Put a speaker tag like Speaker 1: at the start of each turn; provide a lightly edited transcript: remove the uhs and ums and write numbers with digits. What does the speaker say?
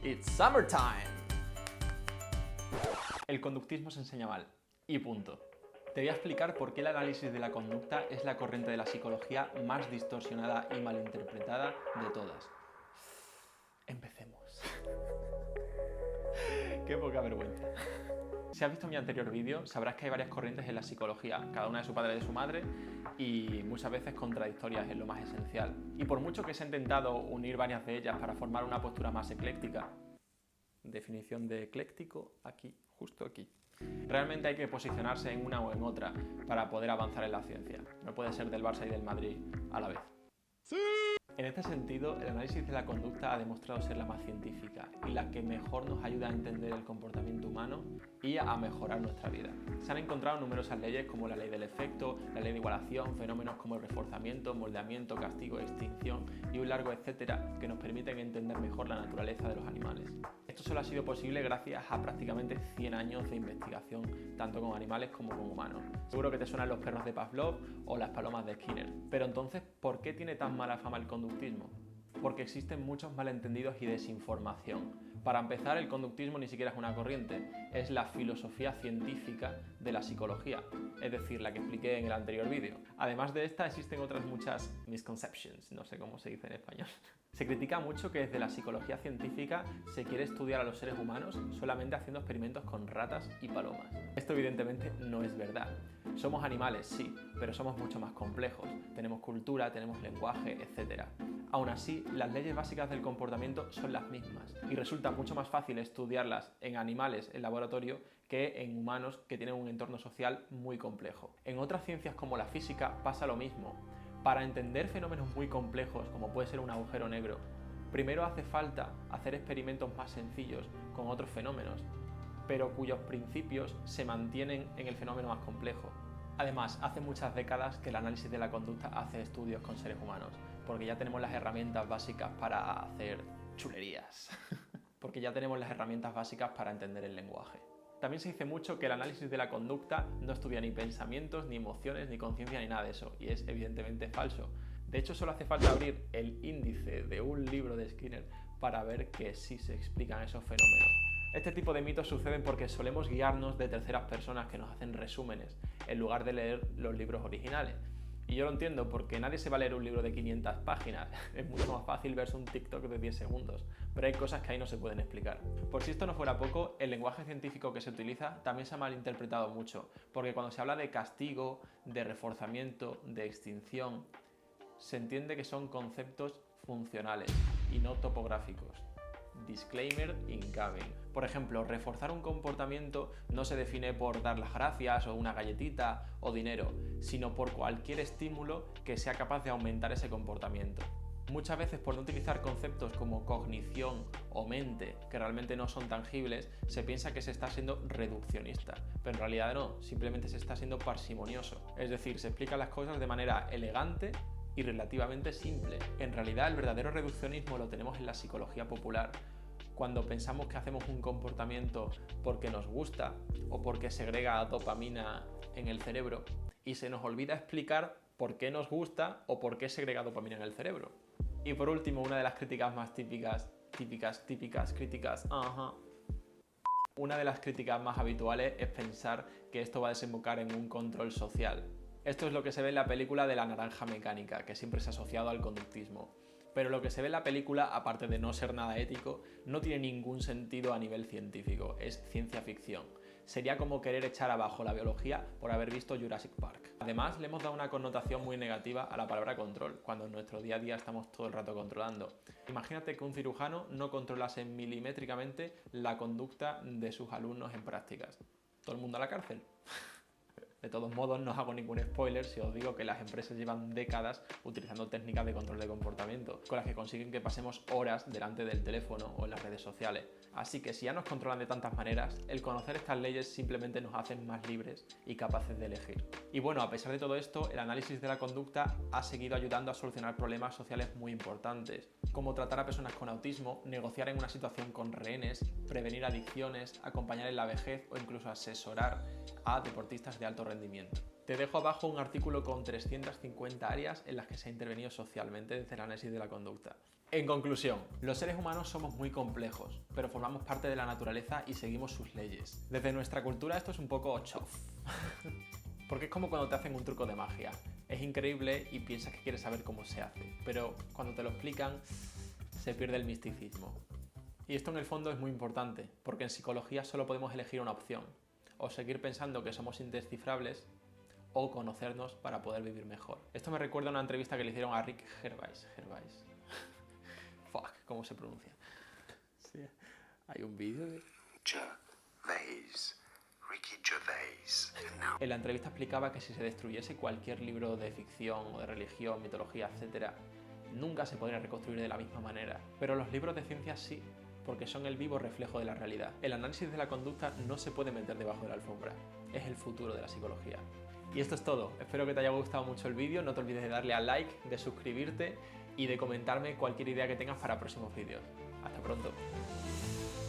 Speaker 1: It's summertime. El conductismo se enseña mal. Y punto. Te voy a explicar por qué el análisis de la conducta es la corriente de la psicología más distorsionada y malinterpretada de todas. Empecemos. Qué poca vergüenza. Si has visto mi anterior vídeo, sabrás que hay varias corrientes en la psicología, cada una de su padre y de su madre, y muchas veces contradictorias en lo más esencial. Y por mucho que se ha intentado unir varias de ellas para formar una postura más ecléctica, definición de ecléctico aquí, justo aquí, realmente hay que posicionarse en una o en otra para poder avanzar en la ciencia. No puede ser del Barça y del Madrid a la vez. ¡Sí! En este sentido, el análisis de la conducta ha demostrado ser la más científica y la que mejor nos ayuda a entender el comportamiento humano y a mejorar nuestra vida. Se han encontrado numerosas leyes como la ley del efecto, la ley de igualación, fenómenos como el reforzamiento, moldeamiento, castigo, extinción y un largo etcétera que nos permiten entender mejor la naturaleza de los animales. Esto solo ha sido posible gracias a prácticamente 100 años de investigación, tanto con animales como con humanos. Seguro que te suenan los perros de Pavlov o las palomas de Skinner. Pero entonces, ¿por qué tiene tan mala fama el conductismo? Porque existen muchos malentendidos y desinformación. Para empezar, el conductismo ni siquiera es una corriente, es la filosofía científica de la psicología, es decir, la que expliqué en el anterior vídeo. Además de esta, existen otras muchas misconceptions, no sé cómo se dice en español. Se critica mucho que desde la psicología científica se quiere estudiar a los seres humanos solamente haciendo experimentos con ratas y palomas. Esto evidentemente no es verdad. Somos animales, sí, pero somos mucho más complejos. Tenemos cultura, tenemos lenguaje, etc. Aún así, las leyes básicas del comportamiento son las mismas y resulta mucho más fácil estudiarlas en animales en laboratorio que en humanos que tienen un entorno social muy complejo. En otras ciencias como la física pasa lo mismo. Para entender fenómenos muy complejos como puede ser un agujero negro, primero hace falta hacer experimentos más sencillos con otros fenómenos, pero cuyos principios se mantienen en el fenómeno más complejo. Además, hace muchas décadas que el análisis de la conducta hace estudios con seres humanos, porque ya tenemos las herramientas básicas para hacer chulerías, porque ya tenemos las herramientas básicas para entender el lenguaje. También se dice mucho que el análisis de la conducta no estudia ni pensamientos, ni emociones, ni conciencia, ni nada de eso, y es evidentemente falso. De hecho, solo hace falta abrir el índice de un libro de Skinner para ver que sí se explican esos fenómenos. Este tipo de mitos suceden porque solemos guiarnos de terceras personas que nos hacen resúmenes, en lugar de leer los libros originales. Y yo lo entiendo porque nadie se va a leer un libro de 500 páginas, es mucho más fácil verse un TikTok de 10 segundos, pero hay cosas que ahí no se pueden explicar. Por si esto no fuera poco, el lenguaje científico que se utiliza también se ha malinterpretado mucho, porque cuando se habla de castigo, de reforzamiento, de extinción, se entiende que son conceptos funcionales y no topográficos. Disclaimer incoming. Por ejemplo, reforzar un comportamiento no se define por dar las gracias o una galletita o dinero, sino por cualquier estímulo que sea capaz de aumentar ese comportamiento. Muchas veces, por no utilizar conceptos como cognición o mente, que realmente no son tangibles, se piensa que se está siendo reduccionista, pero en realidad no, simplemente se está siendo parsimonioso. Es decir, se explican las cosas de manera elegante y relativamente simple. En realidad, el verdadero reduccionismo lo tenemos en la psicología popular, cuando pensamos que hacemos un comportamiento porque nos gusta o porque segrega dopamina en el cerebro y se nos olvida explicar por qué nos gusta o por qué segrega dopamina en el cerebro. Y por último, una de las críticas más típicas, una de las críticas más habituales es pensar que esto va a desembocar en un control social. Esto es lo que se ve en la película de la naranja mecánica, que siempre se ha asociado al conductismo. Pero lo que se ve en la película, aparte de no ser nada ético, no tiene ningún sentido a nivel científico, es ciencia ficción. Sería como querer echar abajo la biología por haber visto Jurassic Park. Además, le hemos dado una connotación muy negativa a la palabra control, cuando en nuestro día a día estamos todo el rato controlando. Imagínate que un cirujano no controlase milimétricamente la conducta de sus alumnos en prácticas. ¿Todo el mundo a la cárcel? De todos modos, no os hago ningún spoiler si os digo que las empresas llevan décadas utilizando técnicas de control de comportamiento, con las que consiguen que pasemos horas delante del teléfono o en las redes sociales. Así que si ya nos controlan de tantas maneras, el conocer estas leyes simplemente nos hacen más libres y capaces de elegir. Y bueno, a pesar de todo esto, el análisis de la conducta ha seguido ayudando a solucionar problemas sociales muy importantes, como tratar a personas con autismo, negociar en una situación con rehenes, prevenir adicciones, acompañar en la vejez o incluso asesorar a deportistas de alto rendimiento. Te dejo abajo un artículo con 350 áreas en las que se ha intervenido socialmente desde el análisis de la conducta. En conclusión, los seres humanos somos muy complejos, pero formamos parte de la naturaleza y seguimos sus leyes. Desde nuestra cultura esto es un poco chof. Porque es como cuando te hacen un truco de magia. Es increíble y piensas que quieres saber cómo se hace, pero cuando te lo explican se pierde el misticismo. Y esto en el fondo es muy importante, porque en psicología solo podemos elegir una opción, o seguir pensando que somos indescifrables, o conocernos para poder vivir mejor. Esto me recuerda a una entrevista que le hicieron a Rick Gervais. Fuck, ¿cómo se pronuncia? Sí, hay un vídeo de...
Speaker 2: Ricky Gervais.
Speaker 1: En la entrevista explicaba que si se destruyese cualquier libro de ficción o de religión, mitología, etc., nunca se podría reconstruir de la misma manera. Pero los libros de ciencia sí, porque son el vivo reflejo de la realidad. El análisis de la conducta no se puede meter debajo de la alfombra. Es el futuro de la psicología. Y esto es todo. Espero que te haya gustado mucho el vídeo. No te olvides de darle al like, de suscribirte y de comentarme cualquier idea que tengas para próximos vídeos. Hasta pronto.